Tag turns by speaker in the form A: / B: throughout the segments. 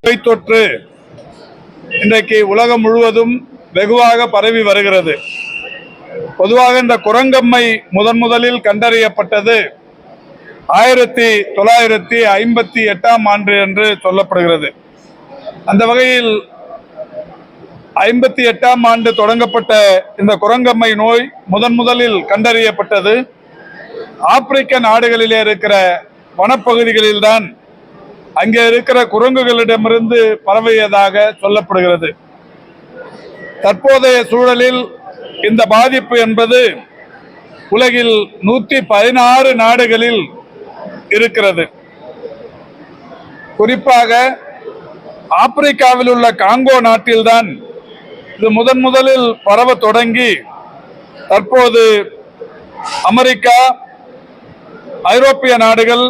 A: நோய் தொற்று இன்றைக்கு உலகம் முழுவதும் வெகுவாக பரவி வருகிறது. பொதுவாக இந்த குரங்கம்மை முதலில் கண்டறியப்பட்டது 1958ஆம் ஆண்டு என்று சொல்லப்படுகிறது. அந்த வகையில் 58ஆம் ஆண்டு தொடங்கப்பட்ட இந்த குரங்கம்மை நோய் முதலில் கண்டறியப்பட்டது ஆப்பிரிக்க நாடுகளிலே இருக்கிற வனப்பகுதிகளில்தான் அங்கே இருக்கிற குரங்குகளிடமிருந்து பரவியதாக சொல்லப்படுகிறது. தற்போதைய சூழலில் இந்த பாதிப்பு என்பது உலகில் 116 நாடுகளில் இருக்கிறது. குறிப்பாக ஆப்பிரிக்காவில் உள்ள காங்கோ நாட்டில்தான் இது முதலில் பரவ தொடங்கி தற்போது அமெரிக்கா, ஐரோப்பிய நாடுகள்,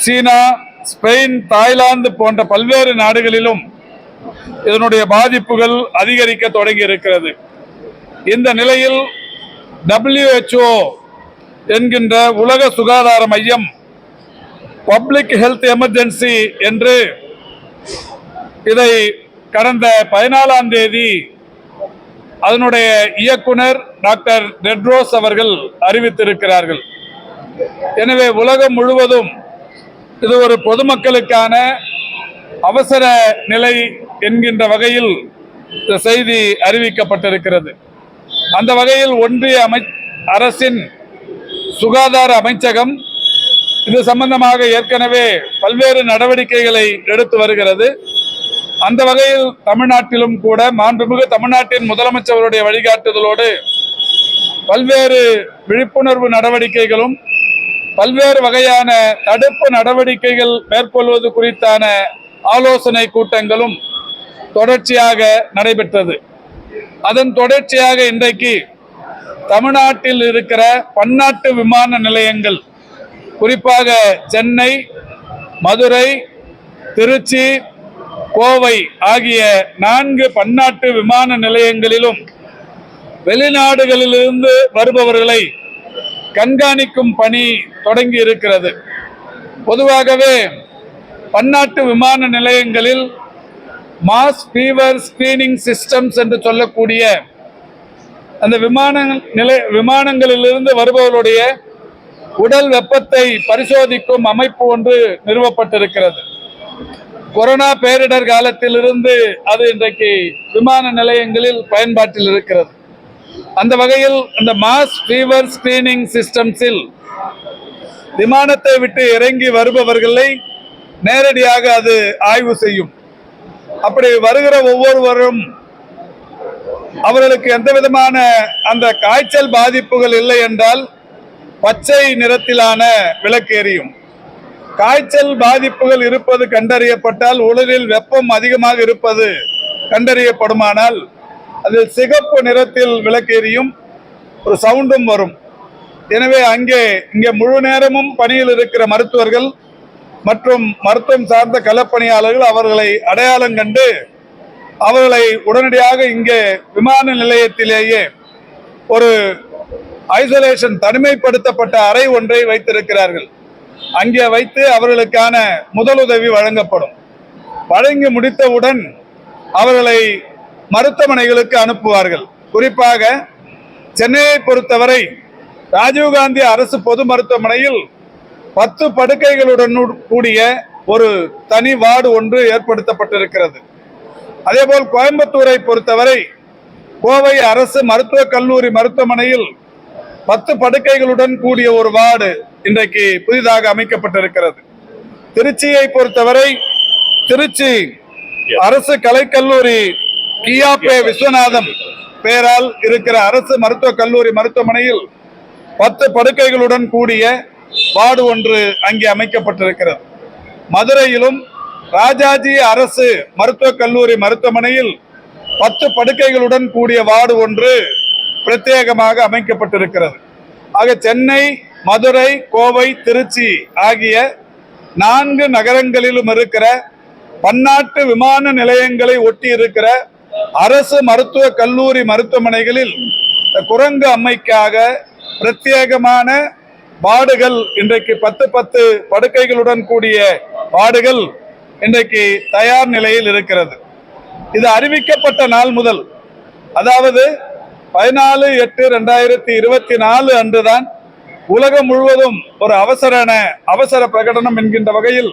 A: சீனா, ஸ்பெயின், தாய்லாந்து போன்ற பல்வேறு நாடுகளிலும் இதனுடைய பாதிப்புகள் அதிகரிக்க தொடங்கி இருக்கிறது. இந்த நிலையில் WHO என்கின்ற உலக சுகாதார மையம் பப்ளிக் ஹெல்த் எமர்ஜென்சி என்று இதை கடந்த 14ஆம் தேதி அதனுடைய இயக்குனர் டாக்டர் டெட்ரோஸ் அவர்கள் அறிவித்திருக்கிறார்கள். எனவே உலகம் முழுவதும் இது ஒரு பொதுமக்களுக்கான அவசர நிலை என்கின்ற வகையில் இந்த செய்தி அறிவிக்கப்பட்டிருக்கிறது. அந்த வகையில் ஒன்றிய அரசின் சுகாதார அமைச்சகம் இது சம்பந்தமாக ஏற்கனவே பல்வேறு நடவடிக்கைகளை எடுத்து வருகிறது. அந்த வகையில் தமிழ்நாட்டிலும் கூட மாண்புமிகு தமிழ்நாட்டின் முதலமைச்சருடைய வழிகாட்டுதலோடு பல்வேறு விழிப்புணர்வு நடவடிக்கைகளும் பல்வேறு வகையான தடுப்பு நடவடிக்கைகள் மேற்கொள்வது குறித்தான ஆலோசனை கூட்டங்களும் தொடர்ச்சியாக நடைபெற்றது. அதன் தொடர்ச்சியாக இன்றைக்கு தமிழ்நாட்டில் இருக்கிற பன்னாட்டு விமான நிலையங்கள், குறிப்பாக சென்னை, மதுரை, திருச்சி, கோவை ஆகிய 4 பன்னாட்டு விமான நிலையங்களிலும் வெளிநாடுகளிலிருந்து வருபவர்களை கண்காணிக்கும் பணி தொடங்கி இருக்கிறது. பொதுவாகவே பன்னாட்டு விமான நிலையங்களில் மாஸ் ஃபீவர் ஸ்கிரீனிங் சிஸ்டம்ஸ் என்று சொல்லக்கூடிய அந்த விமானங்களிலிருந்து வருபவர்களுடைய உடல் வெப்பத்தை பரிசோதிக்கும் அமைப்பு ஒன்று நிறுவப்பட்டிருக்கிறது. கொரோனா பேரிடர் காலத்திலிருந்து அது இன்றைக்கு விமான நிலையங்களில் பயன்பாட்டில் இருக்கிறது. அந்த வகையில் இந்த மாஸ் ஃபீவர் ஸ்கிரீனிங் சிஸ்டம்ஸில் விமானத்தை விட்டு இறங்கி வருபவர்களை நேரடியாக அது ஆய்வு செய்யும். அப்படி வருகிற ஒவ்வொருவரும் அவர்களுக்கு எந்த விதமான அந்த காய்ச்சல் பாதிப்புகள் இல்லை என்றால் பச்சை நிறத்திலான விளக்கு எரியும். காய்ச்சல் பாதிப்புகள் இருப்பது கண்டறியப்பட்டால், உடலில் வெப்பம் அதிகமாக இருப்பது கண்டறியப்படுமானால் அதில் சிகப்பு நிறத்தில் விளக்கு எரியும், ஒரு சவுண்டும் வரும். எனவே இங்கே முழு நேரமும் பணியில் இருக்கிற மருத்துவர்கள் மற்றும் மருத்துவம் சார்ந்த களப்பணியாளர்கள் அவர்களை அடையாளம் கண்டு அவர்களை உடனடியாக இங்கே விமான நிலையத்திலேயே ஒரு ஐசோலேஷன் தனிமைப்படுத்தப்பட்ட அறை ஒன்றை வைத்திருக்கிறார்கள். அங்கே வைத்து அவர்களுக்கான முதலுதவி வழங்கப்படும். வழங்கி முடித்தவுடன் அவர்களை மருத்துவமனைகளுக்கு அனுப்புவார்கள். குறிப்பாக சென்னையை பொறுத்தவரை ராஜீவ்காந்தி அரசு பொது மருத்துவமனையில் 10 படுக்கைகளுடன் கூடிய ஒரு தனி வார்டு ஒன்று ஏற்படுத்தப்பட்டிருக்கிறது. அதேபோல் கோயம்புத்தூரை பொறுத்தவரை கோவை அரசு மருத்துவக் கல்லூரி மருத்துவமனையில் 10 படுக்கைகளுடன் கூடிய ஒரு வார்டு இன்றைக்கு புதிதாக அமைக்கப்பட்டிருக்கிறது. திருச்சியை பொறுத்தவரை திருச்சி அரசு கலைக்கல்லூரி கியாபே விஸ்வநாதம் பெயரால் இருக்கிற அரசு மருத்துவக் கல்லூரி மருத்துவமனையில் 10 படுக்கைகளுடன் கூடிய வார்டு ஒன்று அங்கே அமைக்கப்பட்டிருக்கிறது. மதுரையிலும் ராஜாஜி அரசு மருத்துவக் கல்லூரி மருத்துவமனையில் 10 படுக்கைகளுடன் கூடிய வார்டு ஒன்று பிரத்யேகமாக அமைக்கப்பட்டிருக்கிறது. ஆக சென்னை, மதுரை, கோவை, திருச்சி ஆகிய 4 நகரங்களிலும் இருக்கிற பன்னாட்டு விமான நிலையங்களை ஒட்டி இருக்கிற அரசு மருத்துவக் கல்லூரி மருத்துவமனைகளில் குரங்கு அம்மைக்காக பிரத்யேகமான வார்டுகள் இன்றைக்கு 10 படுக்கைகளுடன் கூடிய வார்டுகள் இன்றைக்கு தயார் நிலையில் இருக்கிறது. இது அறிவிக்கப்பட்ட நாள் முதல், அதாவது 14/8/2024 அன்றுதான் உலகம் முழுவதும் ஒரு அவசர பிரகடனம் என்கின்ற வகையில்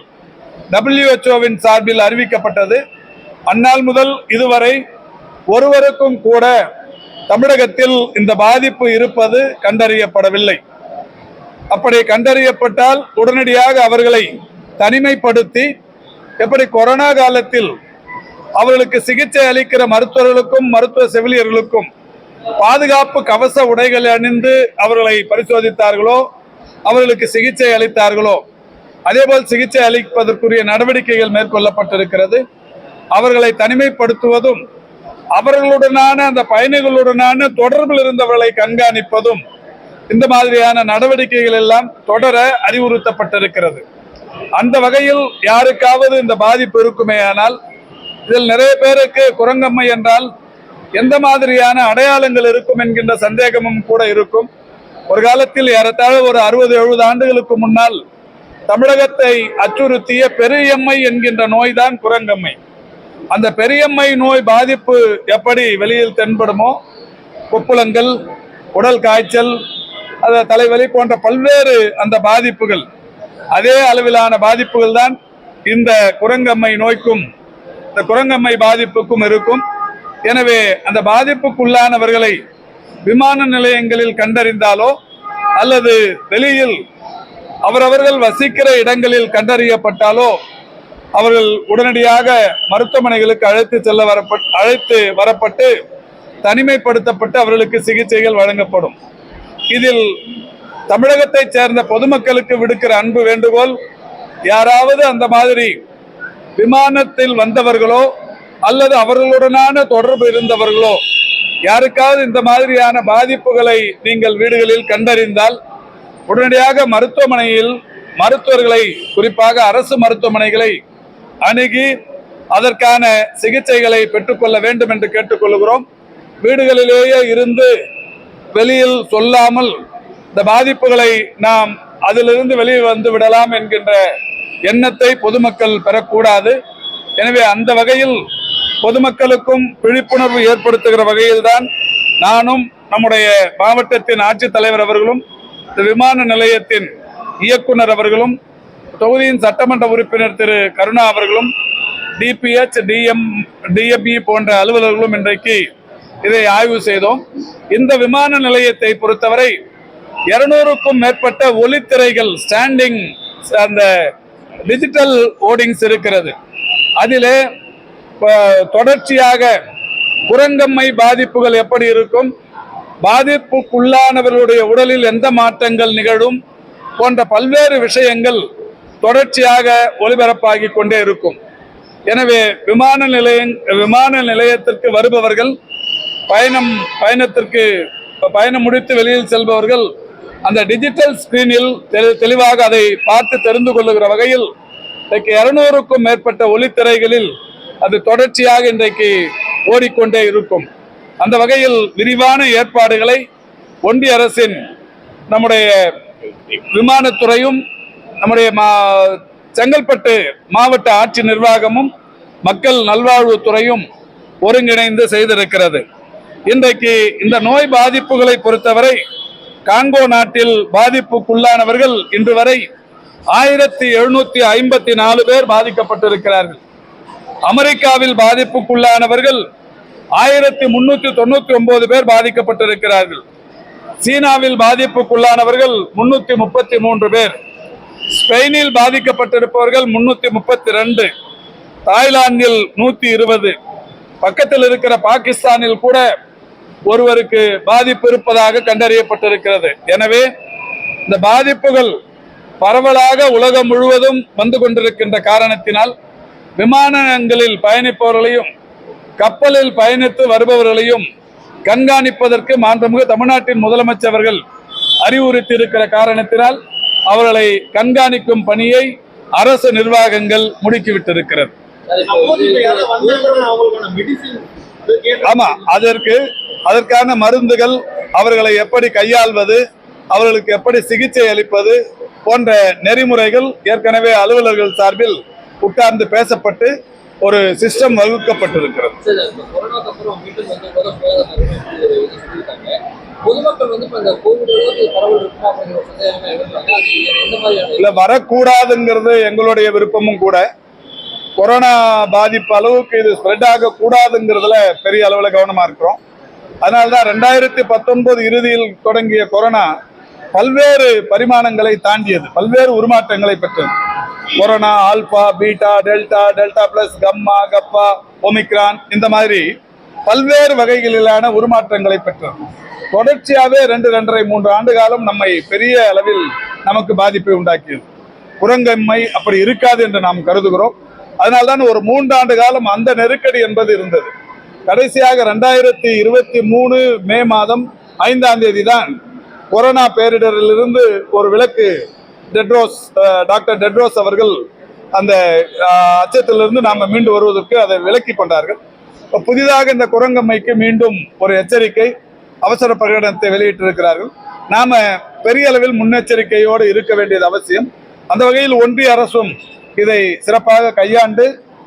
A: WHO சார்பில் அறிவிக்கப்பட்டது. அந்நாள் முதல் இதுவரை ஒருவருக்கும் கூட தமிழகத்தில் இந்த பாதிப்பு இருப்பது கண்டறியப்படவில்லை. அப்படி கண்டறியப்பட்டால் உடனடியாக அவர்களை தனிமைப்படுத்தி, எப்படி கொரோனா காலத்தில் அவர்களுக்கு சிகிச்சை அளிக்கிற மருத்துவர்களுக்கும் மருத்துவ செவிலியர்களுக்கும் பாதுகாப்பு கவச உடைகளை அணிந்து அவர்களை பரிசோதித்தார்களோ, அவர்களுக்கு சிகிச்சை அளித்தார்களோ, அதேபோல் சிகிச்சை அளிப்பதற்குரிய நடவடிக்கைகள் மேற்கொள்ளப்பட்டிருக்கிறது. அவர்களை தனிமைப்படுத்துவதும், அவர்களுடனான அந்த பயணிகளுடனான தொடர்பில் இருந்தவர்களை கண்காணிப்பதும், இந்த மாதிரியான நடவடிக்கைகள் எல்லாம் தொடர அறிவுறுத்தப்பட்டிருக்கிறது. அந்த வகையில் யாருக்காவது இந்த பாதிப்பு இருக்குமேயானால், இதில் நிறைய பேருக்கு குரங்கம்மை என்றால் எந்த மாதிரியான அடையாளங்கள் இருக்கும் என்கின்ற சந்தேகமும் கூட இருக்கும். ஒரு காலத்தில் ஏறத்தாழ ஒரு 60-70 ஆண்டுகளுக்கு முன்னால் தமிழகத்தை அச்சுறுத்திய பெரியம்மை என்கின்ற நோய்தான் குரங்கம்மை. அந்த பெரியம்மை நோய் பாதிப்பு எப்படி வெளியில் தென்படுமோ, கொப்புளங்கள், உடல் காய்ச்சல், தலைவலி போன்ற பல்வேறு அந்த பாதிப்புகள், அதே அளவிலான பாதிப்புகள் தான் இந்த குரங்கம்மை நோய்க்கும் இந்த குரங்கம்மை பாதிப்புக்கும் இருக்கும். எனவே அந்த பாதிப்புக்குள்ளானவர்களை விமான நிலையங்களில் கண்டறிந்தாலோ அல்லது வெளியில் அவரவர்கள் வசிக்கிற இடங்களில் கண்டறியப்பட்டாலோ அவர்கள் உடனடியாக மருத்துவமனைகளுக்கு அழைத்து வரப்பட்டு தனிமைப்படுத்தப்பட்டு அவர்களுக்கு சிகிச்சைகள் வழங்கப்படும். இதில் தமிழகத்தை சேர்ந்த பொதுமக்களுக்கு விடுக்கிற அன்பு வேண்டுகோள், யாராவது அந்த மாதிரி விமானத்தில் வந்தவர்களோ அல்லது அவர்களுடனான தொடர்பு இருந்தவர்களோ யாருக்காவது இந்த மாதிரியான பாதிப்புகளை நீங்கள் வீடுகளில் கண்டறிந்தால் உடனடியாக மருத்துவமனையில் மருத்துவர்களை, குறிப்பாக அரசு மருத்துவமனைகளை அணுகி அதற்கான சிகிச்சைகளை பெற்றுக்கொள்ள வேண்டும் என்று கேட்டுக்கொள்கிறோம். வீடுகளிலேயே இருந்து வெளியில் சொல்லாமல் இந்த பாதிப்புகளை நாம் அதிலிருந்து வெளியே வந்து விடலாம் என்கின்ற எண்ணத்தை பொதுமக்கள் பெறக்கூடாது. எனவே அந்த வகையில் பொதுமக்களுக்கும் விழிப்புணர்வு ஏற்படுத்துகிற வகையில் தான் நானும் நம்முடைய மாவட்டத்தின் ஆட்சித்தலைவர் அவர்களும் விமான நிலையத்தின் இயக்குனர் அவர்களும் தொகுதியின் சட்டமன்ற உறுப்பினர் திரு கருணா அவர்களும் டிபிஎச் டிஎம்இ போன்ற அலுவலர்களும் இன்றைக்கு இதை ஆய்வு செய்தோம். இந்த விமான நிலையத்தை பொறுத்தவரை 200க்கும் மேற்பட்ட ஒளித்திரைகள், ஸ்டாண்டிங் அந்த டிஜிட்டல் ஹோர்டிங்ஸ் இருக்கிறது. அதிலே தொடர்ச்சியாக குரங்கம்மை பாதிப்புகள் எப்படி இருக்கும், பாதிப்புக்குள்ளானவர்களுடைய உடலில் எந்த மாற்றங்கள் நிகழும் போன்ற பல்வேறு விஷயங்கள் தொடர்ச்சியாக ஒளிபரப்பாகி கொண்டே இருக்கும். எனவே விமான நிலையத்திற்கு வருபவர்கள், பயணம் முடித்து வெளியில் செல்பவர்கள் அந்த டிஜிட்டல் ஸ்கிரீனில் தெளிவாக அதை பார்த்து தெரிந்து கொள்ளுகிற வகையில் இன்றைக்கு 200க்கும் மேற்பட்ட ஒளித்திரைகளில் அது தொடர்ச்சியாக இன்றைக்கு ஓடிக்கொண்டே இருக்கும். அந்த வகையில் விரிவான ஏற்பாடுகளை ஒன்றிய அரசின் நம்முடைய விமானத்துறையும் நம்முடைய செங்கல்பட்டு மாவட்ட ஆட்சி நிர்வாகமும் மக்கள் நல்வாழ்வுத்துறையும் ஒருங்கிணைந்து செய்திருக்கிறது. இன்றைக்கு இந்த நோய் பாதிப்புகளை பொறுத்தவரை காங்கோ நாட்டில் பாதிப்புக்குள்ளானவர்கள் இன்று வரை 1754 பேர் பாதிக்கப்பட்டிருக்கிறார்கள். அமெரிக்காவில் பாதிப்புக்குள்ளானவர்கள் 1399 பேர் பாதிக்கப்பட்டிருக்கிறார்கள். சீனாவில் பாதிப்புக்குள்ளானவர்கள் 333 பேர், ஸ்பெயினில் பாதிக்கப்பட்டிருப்பவர்கள் 332, தாய்லாந்தில் 120, பக்கத்தில் இருக்கிற பாகிஸ்தானில் கூட ஒருவருக்கு பாதிப்பு இருப்பதாக கண்டறியப்பட்டிருக்கிறது. எனவே இந்த பாதிப்புகள் பரவலாக உலகம் முழுவதும் வந்து கொண்டிருக்கின்ற காரணத்தினால் விமானங்களில் பயணிப்பவர்களையும் கப்பலில் பயணித்து வருபவர்களையும் கண்காணிப்பதற்கு மாண்புமிகு தமிழ்நாட்டின் முதலமைச்சர்கள் அறிவுறுத்தி இருக்கிற காரணத்தினால் அவர்களை கண்காணிக்கும் பணியை அரசு நிர்வாகங்கள் முடுக்கிவிட்டிருக்கிறது. ஆமா, அதற்கான மருந்துகள், அவர்களை எப்படி கையாள்வது, அவர்களுக்கு எப்படி சிகிச்சை அளிப்பது போன்ற நெறிமுறைகள் ஏற்கனவே அலுவலர்கள் சார்பில் உட்கார்ந்து பேசப்பட்டு ஒரு சிஸ்டம் வகுக்கப்பட்டிருக்கிறது. இல்ல, வரக்கூடாதுங்கிறது எங்களுடைய விருப்பமும் கூட. கொரோனா பாதிப்பு அளவுக்கு இது ஸ்ப்ரெட் ஆக கூடாதுங்கிறதுல பெரிய அளவுல கவனமா இருக்கிறோம். அதனால்தான் 2019 இறுதியில் தொடங்கிய கொரோனா பல்வேறு பரிமாணங்களை தாண்டியது, பல்வேறு உருமாற்றங்களை பெற்றது. Corona alpha, beta, delta, delta plus, gamma, kappa, omicron, இந்த மாதிரி பல்வேறு வகைகளிலான உருமாற்றங்களை பெற்றது. தொடர்ச்சியாகவே 2-2.5-3 ஆண்டு காலம் நம்மை பெரிய அளவில் நமக்கு பாதிப்பை உண்டாக்கியது. குரங்கம்மை அப்படி இருக்காது என்று நாம் கருதுகிறோம். அதனால்தான் ஒரு 3 ஆண்டு காலம் அந்த நெருக்கடி என்பது இருந்தது. கடைசியாக 2023 மே மாதம் 5ஆம் தேதி தான் கொரோனா பேரிடரிலிருந்து ஒரு விலக்கு டாக்டர் டெட்ரோஸ் அவர்கள் அந்த அச்சத்திலிருந்து நாம மீண்டு வருவதற்கு அதை விலக்கி கொண்டார்கள். புதிதாக இந்த குரங்கம்மைக்கு மீண்டும் ஒரு எச்சரிக்கை அவசர பிரகடனத்தை வெளியிட்டிருக்கிறார்கள். நாம பெரிய அளவில் முன்னெச்சரிக்கையோடு இருக்க வேண்டியது அவசியம். அந்த வகையில் ஒன்றிய அரசும் இதை சிறப்பாக கையாண்டு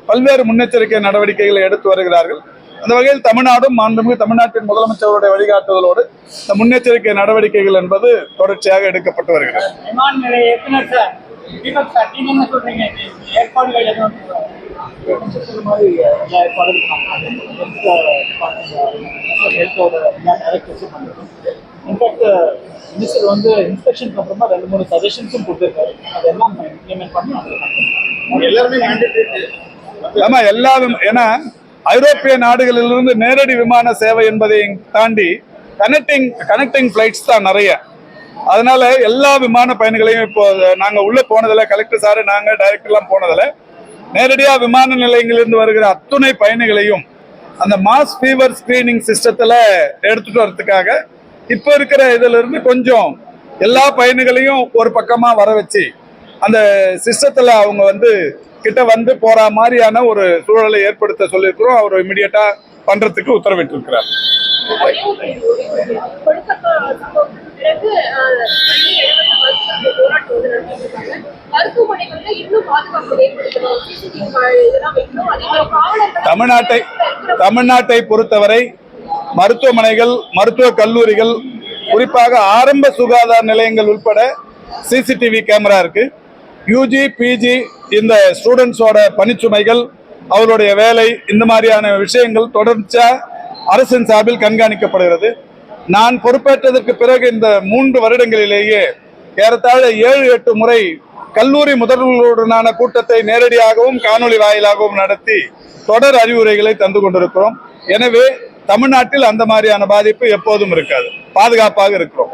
A: பல்வேறு முன்னெச்சரிக்கை நடவடிக்கைகளை எடுத்து வருகிறார்கள். அந்த வகையில் தமிழ்நாடும் மாண்புமிகு தமிழ்நாட்டின் முதலமைச்சருடைய வழிகாட்டுதலோடு இந்த முன்னெச்சரிக்கை நடவடிக்கைகள் என்பது தொடர்ச்சியாக எடுக்கப்பட்டு வருகிறது. ஆமா, எல்லாரும் ஏன்னா ஐரோப்பிய நாடுகளிலிருந்து நேரடி விமான சேவை என்பதை தாண்டி கனெக்டிங் பிளைட்ஸ் தான் நிறைய. அதனால எல்லா விமான பயணிகளையும் இப்போ நாங்க உள்ள போனதில்ல, கலெக்டர் சாரு நாங்க டைரக்டர் எல்லாம் போனதில்ல. நேரடியா விமான நிலையங்களிலிருந்து வருகிற அத்துணை பயணிகளையும் அந்த மாஸ் ஃபீவர் ஸ்கிரீனிங் சிஸ்டத்துல எடுத்துட்டு வரதுக்காக இப்ப இருக்கிற இதுல இருந்து கொஞ்சம் எல்லா பயணிகளையும் ஒரு பக்கமா வர வச்சு அந்த சிஸ்டத்துல அவங்க கிட்ட போற மாதிரியான ஒரு சூழலை ஏற்படுத்த சொல்லியிருக்கிறோம். அவர் இமிடியேட்டா பண்றதுக்கு உத்தரவிட்டிருக்கிறார். தமிழ்நாட்டை பொறுத்தவரை மருத்துவமனைகள், மருத்துவ கல்லூரிகள், குறிப்பாக ஆரம்ப சுகாதார நிலையங்கள் உட்பட சிசிடிவி கேமரா இருக்கு. யூஜி, பிஜி இந்த ஸ்டூடெண்ட்ஸோட பணிச்சுமைகள், அவருடைய வேலை, இந்த மாதிரியான விஷயங்கள் தொடர்ச்சியா அரசின் சார்பில் கண்காணிக்கப்படுகிறது. நான் பொறுப்பேற்றதற்கு பிறகு இந்த 3 வருடங்களிலேயே ஏறத்தாழ 7-8 முறை கல்லூரி முதல்வர்களுடனான கூட்டத்தை நேரடியாகவும் காணொலி வாயிலாகவும் நடத்தி தொடர் அறிவுரைகளை தந்து கொண்டிருக்கிறோம். எனவே தமிழ்நாட்டில் அந்த மாதிரியான பாதிப்பு எப்போதும் இருக்காது, பாதுகாப்பாக இருக்கிறோம்.